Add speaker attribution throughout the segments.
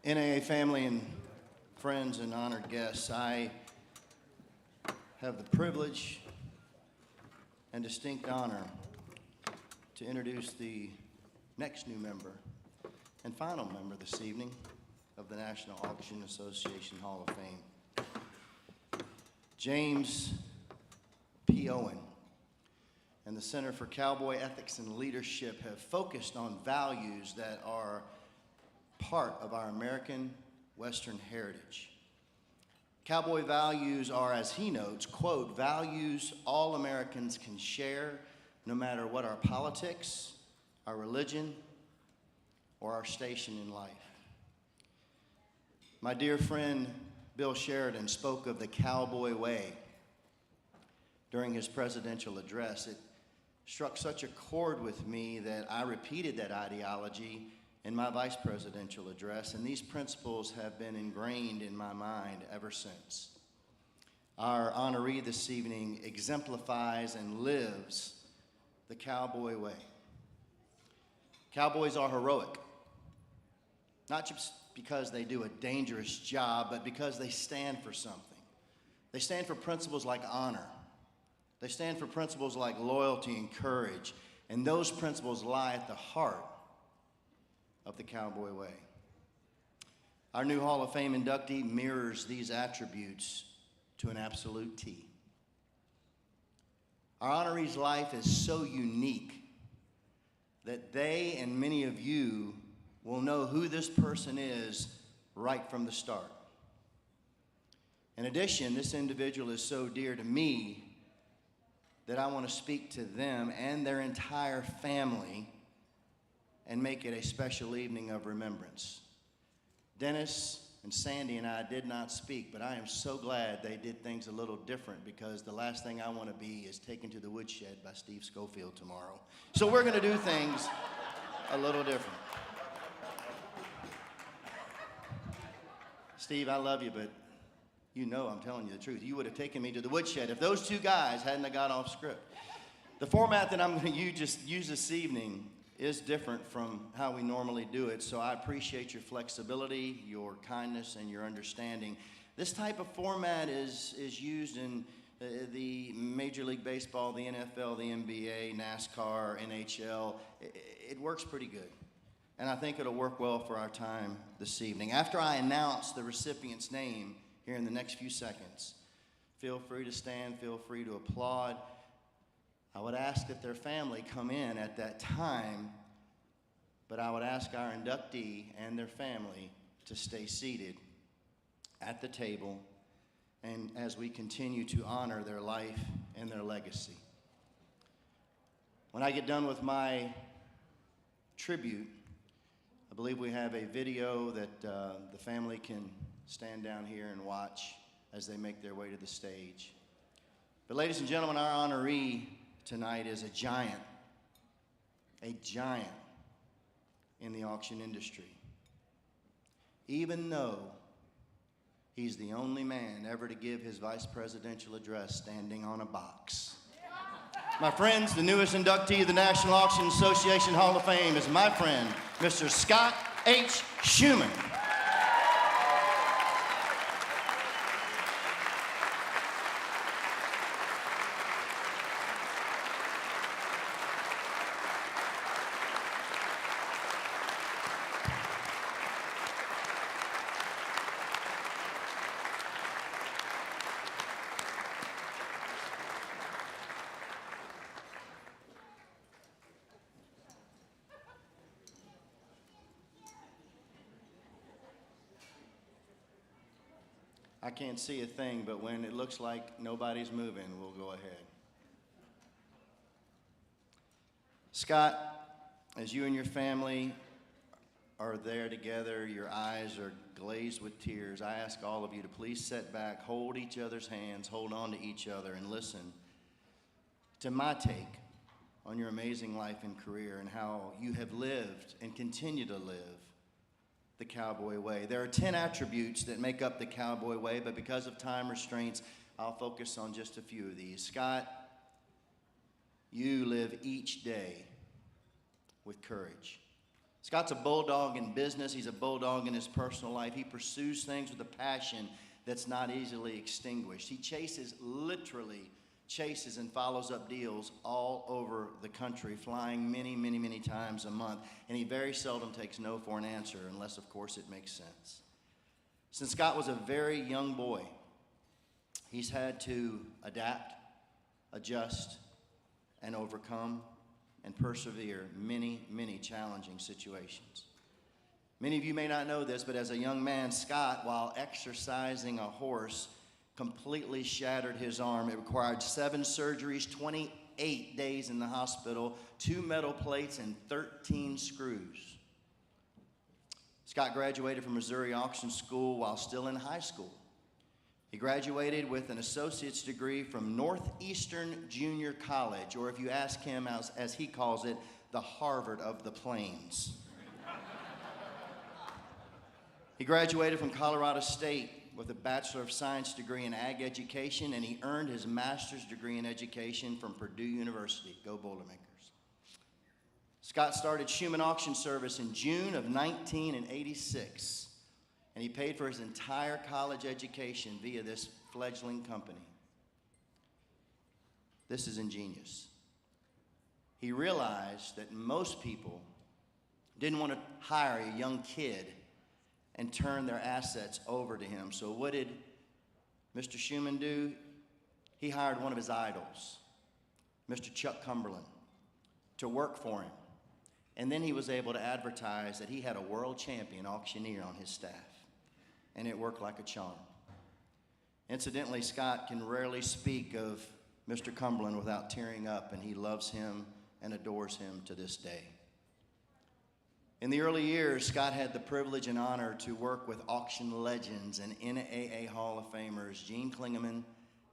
Speaker 1: NAA family and friends and honored guests, I have the privilege and distinct honor to introduce the next new member and final member this evening of the National Auction Association Hall of Fame. James P. Owen and the Center for Cowboy Ethics and Leadership have focused on values that are part of our American Western heritage. Cowboy values are, as he notes, quote, values all Americans can share no matter what our politics, our religion, or our station in life. My dear friend Bill Sheridan spoke of the cowboy way during his presidential address. It struck such a chord with me that I repeated that ideology in my vice presidential address, and these principles have been ingrained in my mind ever since. Our honoree this evening exemplifies and lives the cowboy way. Cowboys are heroic, not just because they do a dangerous job, but because they stand for something. They stand for principles like honor. They stand for principles like loyalty and courage, and those principles lie at the heart of the cowboy way. Our new Hall of Fame inductee mirrors these attributes to an absolute T. Our honoree's life is so unique that they and many of you will know who this person is right from the start. In addition, this individual is so dear to me that I want to speak to them and their entire family and make it a special evening of remembrance. Dennis and Sandy and I did not speak, but I am so glad they did things a little different, because the last thing I want to be is taken to the woodshed by Steve Schofield tomorrow. So we're going to do things a little different. Steve, I love you, but you know I'm telling you the truth. You would have taken me to the woodshed if those two guys hadn't have got off script. The format that I'm going to use this evening is different from how we normally do it, so I appreciate your flexibility, your kindness, and your understanding. This type of format is used in the Major League Baseball, the NFL, the NBA, NASCAR, NHL. It works pretty good, and I think it'll work well for our time this evening. After I announce the recipient's name here in the next few seconds, feel free to stand, feel free to applaud. I would ask that their family come in at that time, but I would ask our inductee and their family to stay seated at the table, and as we continue to honor their life and their legacy. When I get done with my tribute, I believe we have a video that the family can stand down here and watch as they make their way to the stage. But ladies and gentlemen, our honoree tonight is a giant in the auction industry. Even though he's the only man ever to give his vice presidential address standing on a box. My friends, the newest inductee of the National Auction Association Hall of Fame is my friend, Mr. Scott H. Shuman. I can't see a thing, but when it looks like nobody's moving, we'll go ahead. Scott, as you and your family are there together, your eyes are glazed with tears, I ask all of you to please sit back, hold each other's hands, hold on to each other, and listen to my take on your amazing life and career and how you have lived and continue to live the cowboy way. There are 10 attributes that make up the cowboy way, but because of time restraints, I'll focus on just a few of these. Scott, you live each day with courage. Scott's a bulldog in business. He's a bulldog in his personal life. He pursues things with a passion that's not easily extinguished. He literally chases and follows up deals all over the country, flying many, many, many times a month. And he very seldom takes no for an answer, unless, of course, it makes sense. Since Scott was a very young boy, he's had to adapt, adjust, and overcome and persevere many, many challenging situations. Many of you may not know this, but as a young man, Scott, while exercising a horse, completely shattered his arm. It required 7 surgeries, 28 days in the hospital, 2 metal plates, and 13 screws. Scott graduated from Missouri Auction School while still in high school. He graduated with an associate's degree from Northeastern Junior College, or if you ask him, as he calls it, the Harvard of the Plains. He graduated from Colorado State with a Bachelor of Science degree in Ag Education, and he earned his master's degree in education from Purdue University. Go Boilermakers. Scott started Shuman Auction Service in June of 1986. And he paid for his entire college education via this fledgling company. This is ingenious. He realized that most people didn't want to hire a young kid and turn their assets over to him. So what did Mr. Shuman do? He hired one of his idols, Mr. Chuck Cumberland, to work for him. And then he was able to advertise that he had a world champion auctioneer on his staff. And it worked like a charm. Incidentally, Scott can rarely speak of Mr. Cumberland without tearing up, and he loves him and adores him to this day. In the early years, Scott had the privilege and honor to work with auction legends and NAA Hall of Famers Gene Klingeman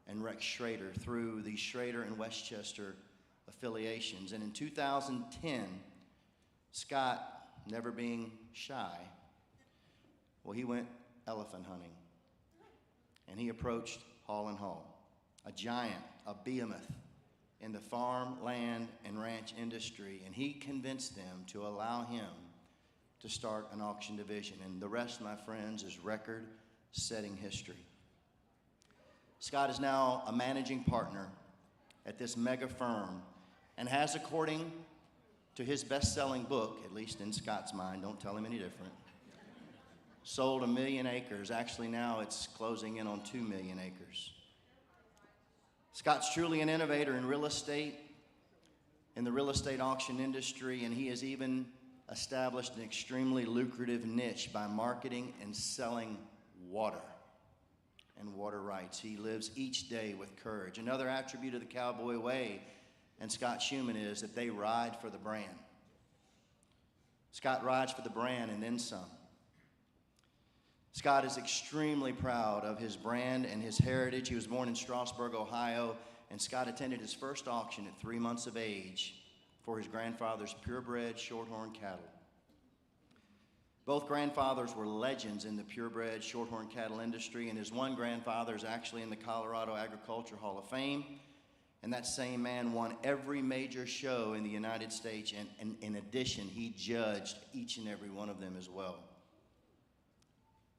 Speaker 1: and Rex Schrader through the Schrader and Westchester affiliations. And in 2010, Scott, never being shy, well, he went elephant hunting. And he approached Hall & Hall, a giant, a behemoth in the farm, land, and ranch industry, and he convinced them to allow him to start an auction division. And the rest, my friends, is record-setting history. Scott is now a managing partner at this mega firm and has, according to his best-selling book, at least in Scott's mind, don't tell him any different, sold 1 million acres. Actually, now it's closing in on 2 million acres. Scott's truly an innovator in real estate, in the real estate auction industry, and he has even established an extremely lucrative niche by marketing and selling water and water rights. He lives each day with courage. Another attribute of the Cowboy Way and Scott Shuman is that they ride for the brand. Scott rides for the brand and then some. Scott is extremely proud of his brand and his heritage. He was born in Strasburg, Ohio, and Scott attended his first auction at 3 months of age for his grandfather's purebred shorthorn cattle. Both grandfathers were legends in the purebred shorthorn cattle industry, and his one grandfather is actually in the Colorado Agriculture Hall of Fame, and that same man won every major show in the United States, and in addition, he judged each and every one of them as well.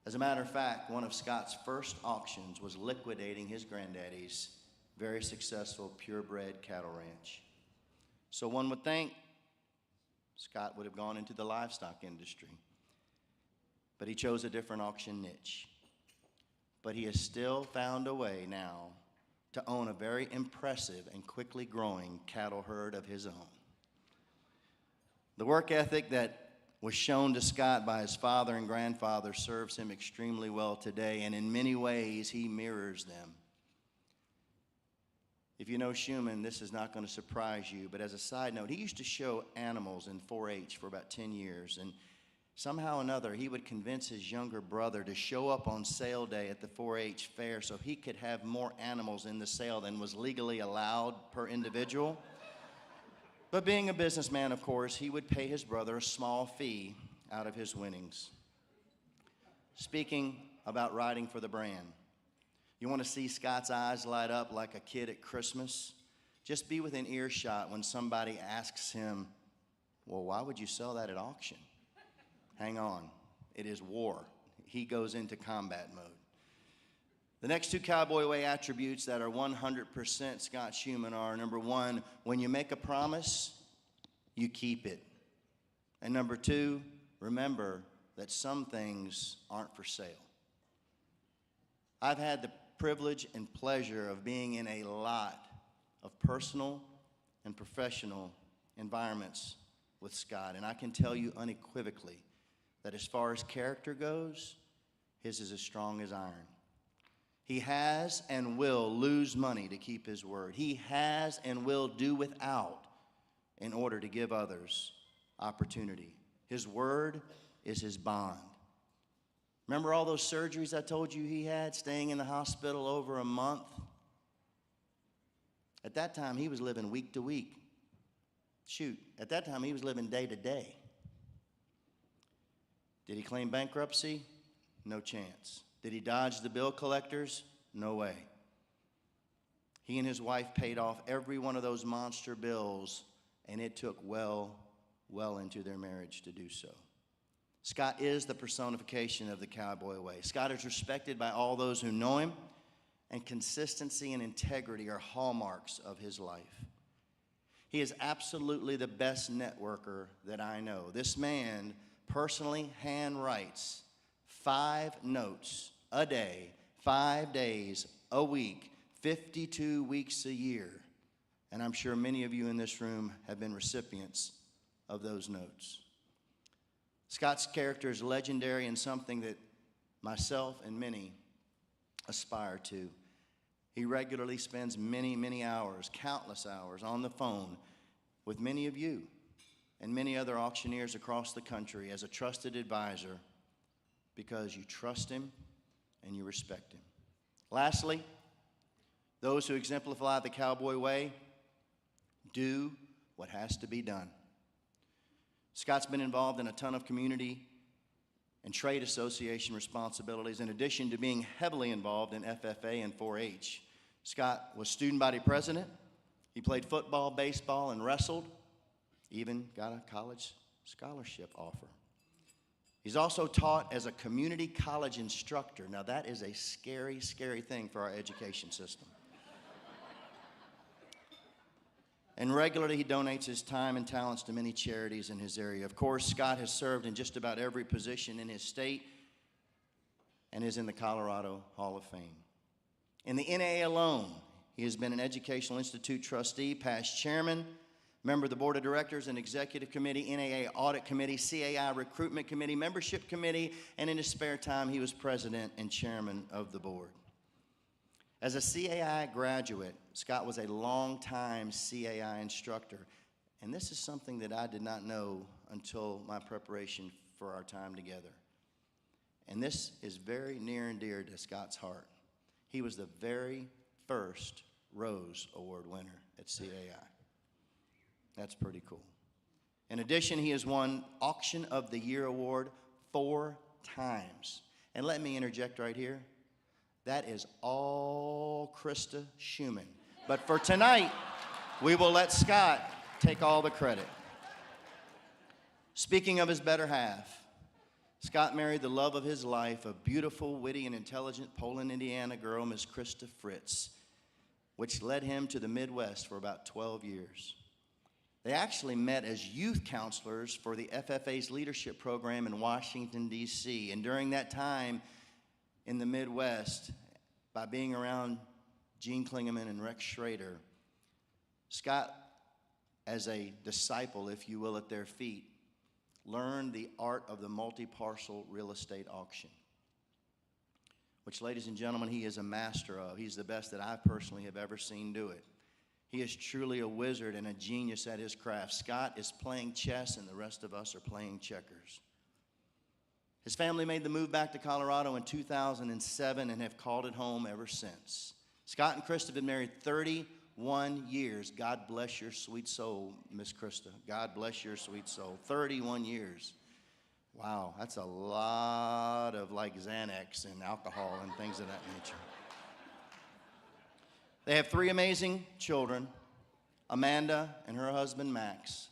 Speaker 1: As a matter of fact, one of Scott's first auctions was liquidating his granddaddy's very successful purebred cattle ranch. So one would think Scott would have gone into the livestock industry, but he chose a different auction niche. But he has still found a way now to own a very impressive and quickly growing cattle herd of his own. The work ethic that was shown to Scott by his father and grandfather serves him extremely well today, and in many ways he mirrors them. If you know Shuman, this is not going to surprise you, but as a side note, he used to show animals in 4-H for about 10 years, and somehow or another he would convince his younger brother to show up on sale day at the 4-H fair so he could have more animals in the sale than was legally allowed per individual. But being a businessman, of course, he would pay his brother a small fee out of his winnings. Speaking about riding for the brand, you want to see Scott's eyes light up like a kid at Christmas? Just be within earshot when somebody asks him, well, why would you sell that at auction? hang on. It is war. He goes into combat mode. The next two Cowboy Way attributes that are 100% Scott Shuman are, number one, when you make a promise, you keep it. And number two, remember that some things aren't for sale. I've had the privilege and pleasure of being in a lot of personal and professional environments with Scott, and I can tell you unequivocally that as far as character goes, his is as strong as iron. He has and will lose money to keep his word. He has and will do without in order to give others opportunity. His word is his bond. Remember all those surgeries I told you he had, staying in the hospital over a month? At that time, he was living week to week. Shoot, at that time, he was living day to day. Did he claim bankruptcy? No chance. Did he dodge the bill collectors? No way. He and his wife paid off every one of those monster bills, and it took well into their marriage to do so. Scott is the personification of the Cowboy Way. Scott is respected by all those who know him, and consistency and integrity are hallmarks of his life. He is absolutely the best networker that I know. This man personally handwrites 5 notes a day, 5 days a week, 52 weeks a year. And I'm sure many of you in this room have been recipients of those notes. Scott's character is legendary and something that myself and many aspire to. He regularly spends many hours, countless hours, on the phone with many of you and many other auctioneers across the country as a trusted advisor because you trust him and you respect him. Lastly, those who exemplify the Cowboy Way do what has to be done. Scott's been involved in a ton of community and trade association responsibilities in addition to being heavily involved in FFA and 4-H. Scott was student body president. He played football, baseball, and wrestled. Even got a college scholarship offer. He's also taught as a community college instructor. Now that is a scary thing for our education system. And regularly he donates his time and talents to many charities in his area. Of course, Scott has served in just about every position in his state and is in the Colorado Hall of Fame. In the NAA alone, he has been an Educational Institute trustee, past chairman, member of the board of directors and executive committee, NAA audit committee, CAI recruitment committee, membership committee, and in his spare time, he was president and chairman of the board. As a CAI graduate, Scott was a longtime CAI instructor, and this is something that I did not know until my preparation for our time together. And this is very near and dear to Scott's heart. He was the very first Rose Award winner at CAI. That's pretty cool. In addition, he has won Auction of the Year Award 4 times. And let me interject right here. That is all Krista Shuman. But for tonight, we will let Scott take all the credit. Speaking of his better half, Scott married the love of his life, a beautiful, witty, and intelligent Poland, Indiana girl, Miss Krista Fritz, which led him to the Midwest for about 12 years. They actually met as youth counselors for the FFA's leadership program in Washington, D.C. And during that time in the Midwest, by being around Gene Klingeman and Rex Schrader, Scott, as a disciple, if you will, at their feet, learned the art of the multi-parcel real estate auction, which, ladies and gentlemen, he is a master of. He's the best that I personally have ever seen do it. He is truly a wizard and a genius at his craft. Scott is playing chess, and the rest of us are playing checkers. His family made the move back to Colorado in 2007 and have called it home ever since. Scott and Krista have been married 31 years. God bless your sweet soul, Miss Krista. God bless your sweet soul. 31 years. Wow, that's a lot of like Xanax and alcohol and things of that nature. They have 3 amazing children, Amanda and her husband Max,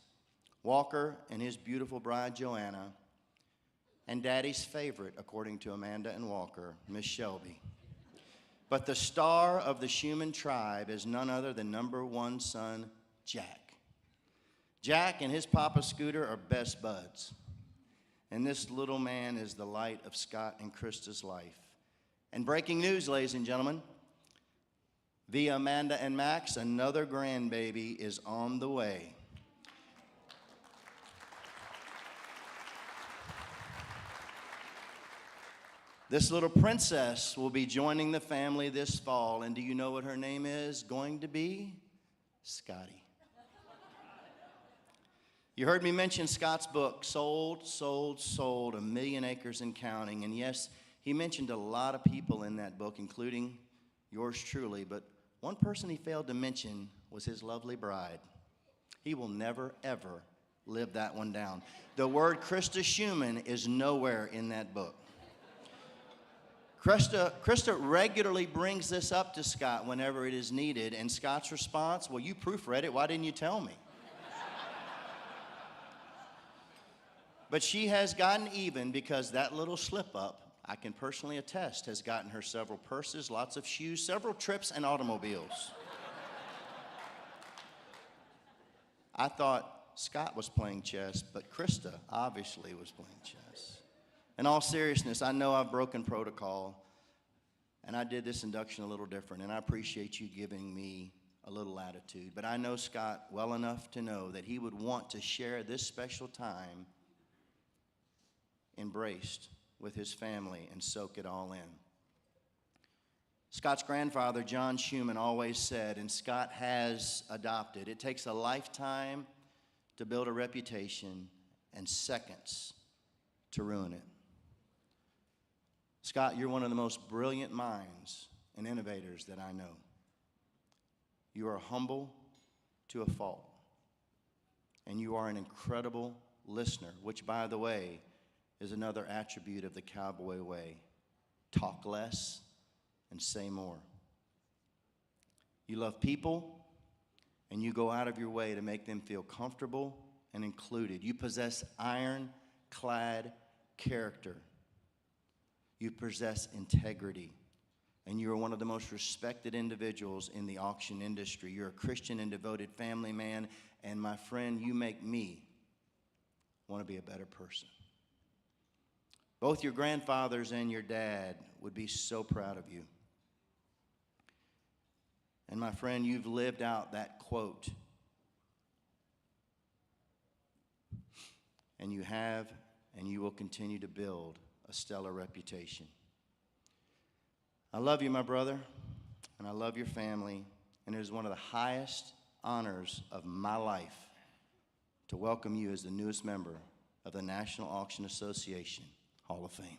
Speaker 1: Walker and his beautiful bride Joanna, and Daddy's favorite, according to Amanda and Walker, Miss Shelby. But the star of the Shuman tribe is none other than number one son, Jack. Jack and his Papa Scooter are best buds. And this little man is the light of Scott and Krista's life. And breaking news, ladies and gentlemen, via Amanda and Max, another grandbaby is on the way. This little princess will be joining the family this fall, and do you know what her name is going to be? Scotty. You heard me mention Scott's book, Sold, 1 Million Acres and Counting. And yes, he mentioned a lot of people in that book, including yours truly, but one person he failed to mention was his lovely bride. He will never, ever live that one down. The word Krista Shuman is nowhere in that book. Krista regularly brings this up to Scott whenever it is needed, and Scott's response, well, you proofread it, why didn't you tell me? But she has gotten even because that little slip-up, I can personally attest, has gotten her several purses, lots of shoes, several trips, and automobiles. I thought Scott was playing chess, but Krista obviously was playing chess. In all seriousness, I know I've broken protocol, and I did this induction a little different, and I appreciate you giving me a little latitude. But I know Scott well enough to know that he would want to share this special time embraced with his family and soak it all in. Scott's grandfather, John Shuman, always said, and Scott has adopted, it takes a lifetime to build a reputation and seconds to ruin it. Scott, you're one of the most brilliant minds and innovators that I know. You are humble to a fault, and you are an incredible listener, which, by the way, is another attribute of the cowboy way. Talk less and say more. You love people, and you go out of your way to make them feel comfortable and included. You possess iron-clad character. You possess integrity, and you are one of the most respected individuals in the auction industry. You're a Christian and devoted family man, and my friend, you make me want to be a better person. Both your grandfathers and your dad would be so proud of you. And my friend, you've lived out that quote. And you have, and you will continue to build a stellar reputation. I love you, my brother, and I love your family, and it is one of the highest honors of my life to welcome you as the newest member of the National Auction Association Hall of Fame.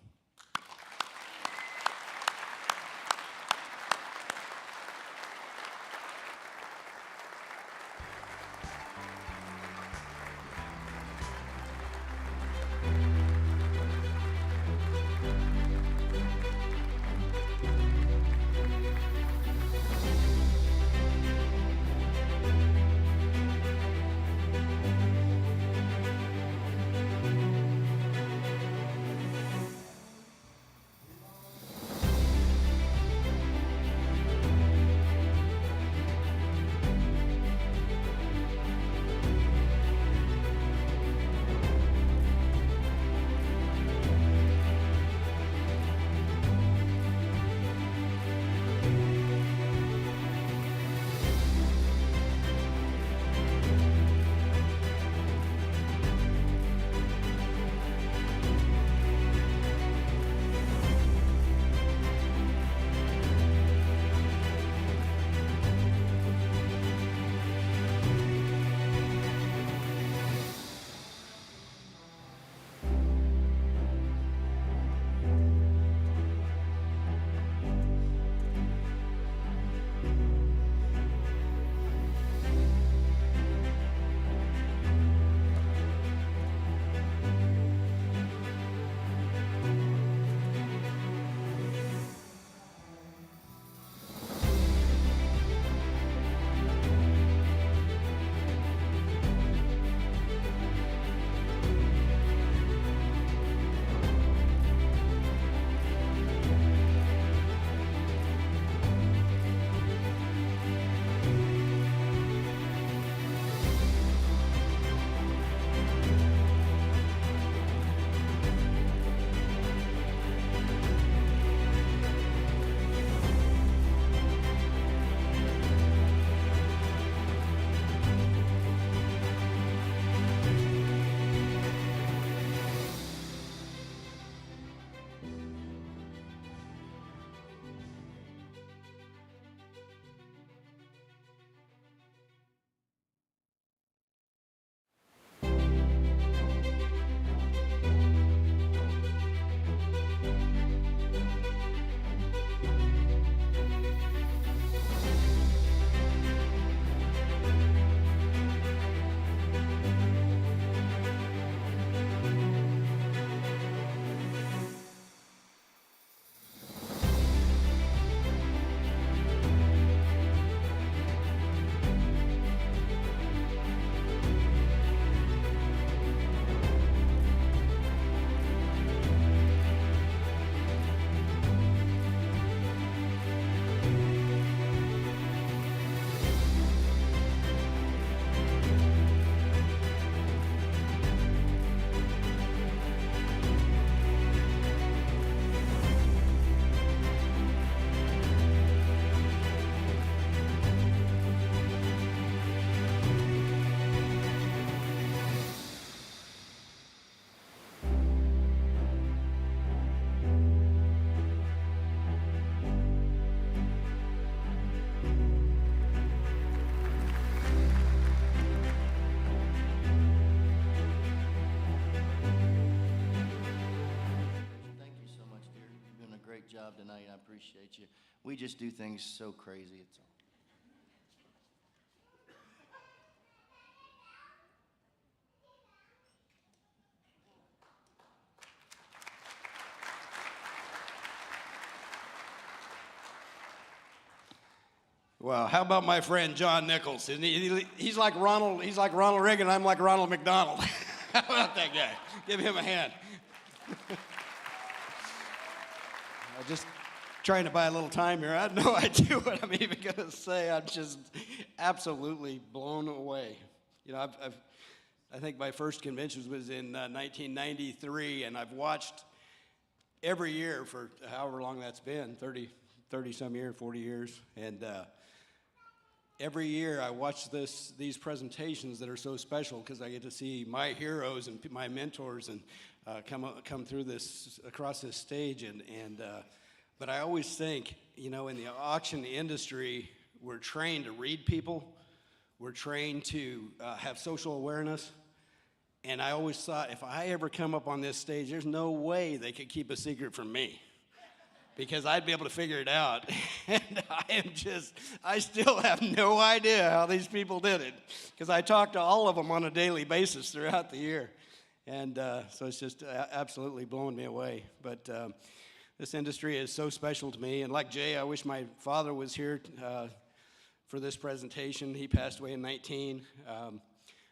Speaker 1: great job tonight. I appreciate you. We just do things so crazy. It's all.
Speaker 2: Well, how about my friend John Nichols? He's like Ronald Reagan. I'm like Ronald McDonald. How about that guy? Give him a hand. Just trying to buy a little time here. I have no idea what I'm even going to say. I'm just absolutely blown away. You know, I think my first convention was in 1993, and I've watched every year for however long that's been, 30 some years, 40 years, and every year I watch these presentations that are so special because I get to see my heroes and my mentors and come through across this stage, but I always think, you know, in the auction industry, we're trained to read people, we're trained to have social awareness, and I always thought if I ever come up on this stage, there's no way they could keep a secret from me, because I'd be able to figure it out. And I still have no idea how these people did it, because I talk to all of them on a daily basis throughout the year. And so it's just absolutely blowing me away. But this industry is so special to me. And like Jay, I wish my father was here for this presentation. He passed away in 19.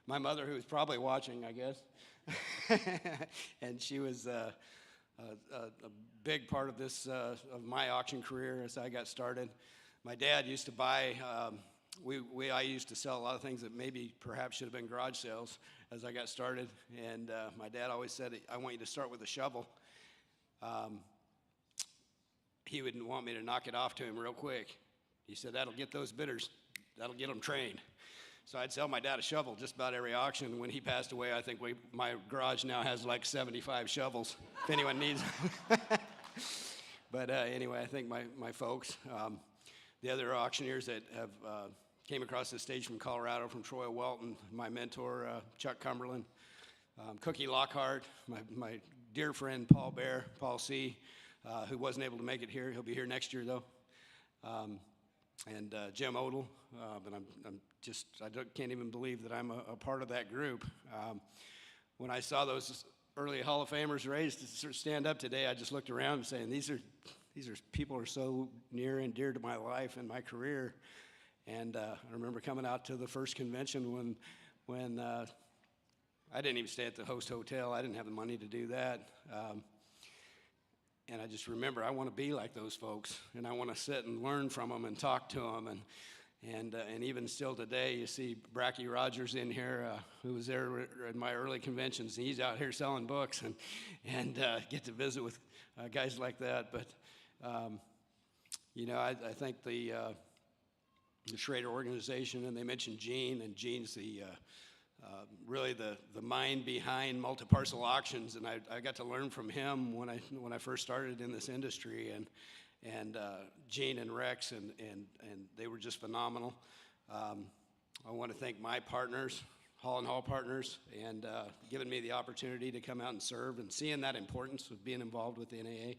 Speaker 2: My mother, who was probably watching, I guess, and she was a big part of this of my auction career as I got started. My dad used to buy. I used to sell a lot of things that maybe perhaps should have been garage sales as I got started. And my dad always said, "I want you to start with a shovel." He wouldn't want me to knock it off to him real quick. He said, "That'll get those bidders. That'll get them trained." So I'd sell my dad a shovel just about every auction. When he passed away, I think my garage now has like 75 shovels, if anyone needs them. But anyway, I think my folks, the other auctioneers that have came across the stage from Colorado, from Troy Welton, my mentor, Chuck Cumberland, Cookie Lockhart, my dear friend Paul C., who wasn't able to make it here. He'll be here next year, though. And Jim Odell, but I can't even believe that I'm a part of that group. When I saw those early Hall of Famers raised to sort of stand up today, I just looked around and saying, these are people who are so near and dear to my life and my career. And I remember coming out to the first convention when I didn't even stay at the host hotel. I didn't have the money to do that. And I just remember I want to be like those folks, and I want to sit and learn from them and talk to them. And even still today, you see Bracky Rogers in here, who was there at my early conventions, and he's out here selling books and get to visit with guys like that. But you know, I think the Schrader organization, and they mentioned Gene, and Gene's really the mind behind multi-parcel auctions, and I got to learn from him when I first started in this industry, and Gene and Rex, and they were just phenomenal. I want to thank my partners, Hall & Hall partners, and giving me the opportunity to come out and serve and seeing that importance of being involved with the NAA.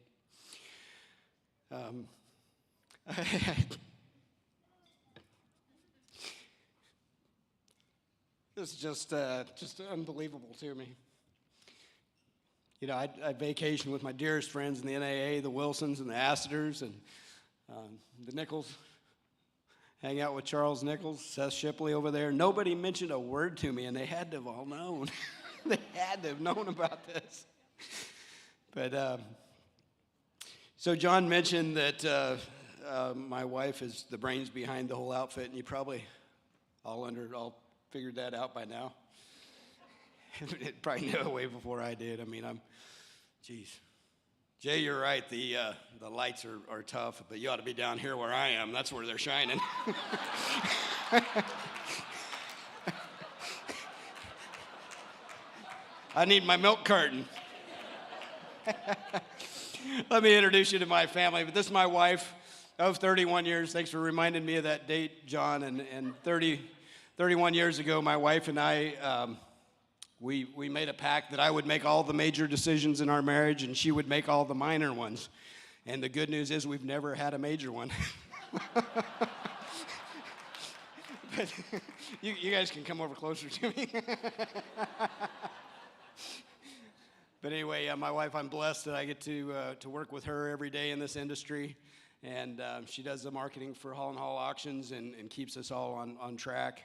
Speaker 2: It's just unbelievable to me. You know, I vacation with my dearest friends in the NAA, the Wilsons and the Asseters and the Nichols. Hang out with Charles Nichols, Seth Shipley over there. Nobody mentioned a word to me, and they had to have all known. They had to have known about this. But so John mentioned that my wife is the brains behind the whole outfit, and you probably all figured that out by now. It probably knew it way before I did. I mean, geez. Jay, you're right. The lights are tough, but you ought to be down here where I am. That's where they're shining. I need my milk carton. Let me introduce you to my family. But this is my wife of 31 years. Thanks for reminding me of that date, John. And 31 years ago, my wife and I, we made a pact that I would make all the major decisions in our marriage and she would make all the minor ones. And the good news is we've never had a major one. But you guys can come over closer to me. But anyway, my wife, I'm blessed that I get to work with her every day in this industry. And she does the marketing for Hall & Hall auctions and keeps us all on track.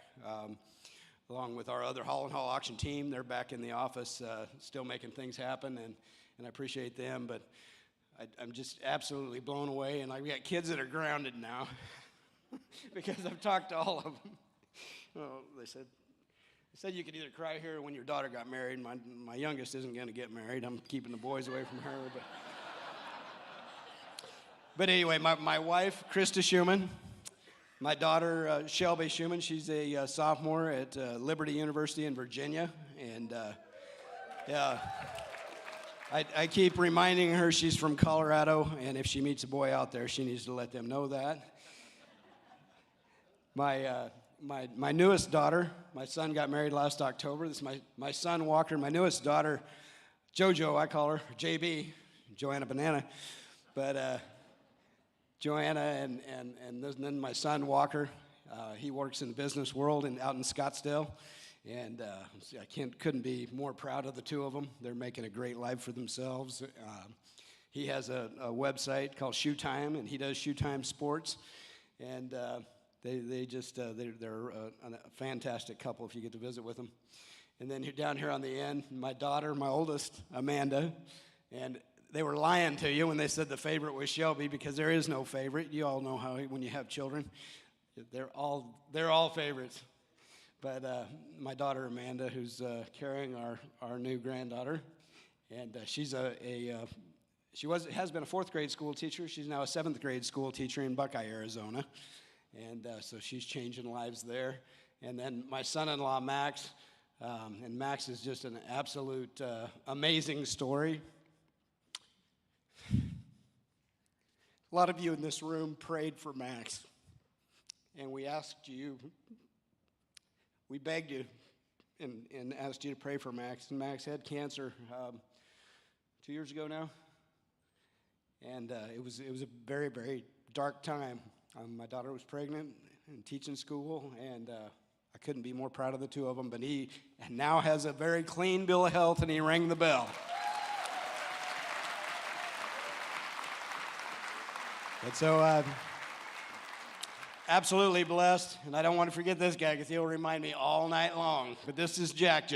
Speaker 2: Along with our other Hall & Hall auction team, they're back in the office still making things happen, and I appreciate them. But I'm just absolutely blown away. And I've got kids that are grounded now because I've talked to all of them. Well, they said you could either cry here or when your daughter got married. My youngest isn't going to get married. I'm keeping the boys away from her. But anyway, my wife, Krista Shuman, my daughter, Shelby Shuman, she's a sophomore at Liberty University in Virginia. And yeah, I keep reminding her she's from Colorado, and if she meets a boy out there, she needs to let them know that. My newest daughter, my son got married last October. This is my son, Walker. My newest daughter, JoJo, I call her, JB, Joanna Banana. But Joanna and then my son, Walker, he works in the business world out in Scottsdale. And I couldn't be more proud of the two of them. They're making a great life for themselves. He has a website called Shoe Time, and he does Shoe Time Sports. And they're a fantastic couple if you get to visit with them. And then down here on the end, my daughter, my oldest, Amanda, and they were lying to you when they said the favorite was Shelby, because there is no favorite. You all know how when you have children, they're all favorites. But my daughter Amanda, who's carrying our new granddaughter, and she has been a fourth grade school teacher. She's now a seventh grade school teacher in Buckeye, Arizona. And so she's changing lives there. And then my son-in-law, Max, and Max is just an absolute amazing story. A lot of you in this room prayed for Max. And we begged you and asked you to pray for Max. And Max had cancer 2 years ago now. And it was a very, very dark time. My daughter was pregnant and teaching school, and I couldn't be more proud of the two of them. But he now has a very clean bill of health, and he rang the bell. And so absolutely blessed, and I don't want to forget this guy because he'll remind me all night long. But this is Jack.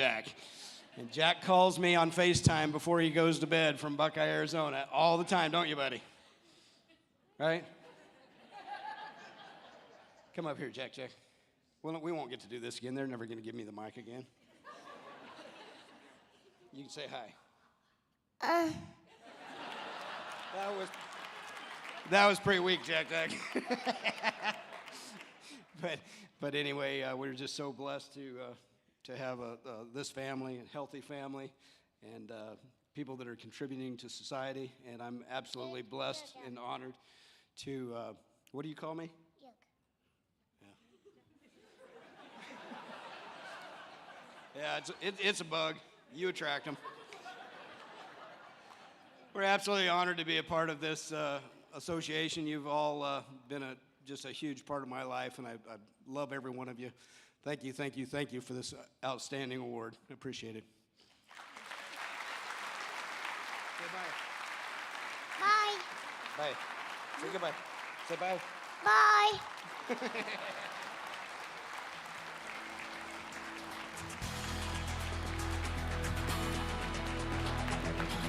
Speaker 2: And Jack calls me on FaceTime before he goes to bed from Buckeye, Arizona, all the time, don't you, buddy? Right? Come up here, Jack. Well, we won't get to do this again. They're never going to give me the mic again. You can say hi. That was pretty weak, Jack. But anyway, we're just so blessed to have this family, a healthy family, and people that are contributing to society. And I'm absolutely blessed and honored to, what do you call me? Yeah, it's a bug. You attract them. We're absolutely honored to be a part of this association. You've all been just a huge part of my life, and I love every one of you. Thank you for this outstanding award. I appreciate it. Say bye.
Speaker 3: Bye.
Speaker 2: Bye. Say goodbye. Say bye.
Speaker 3: Bye.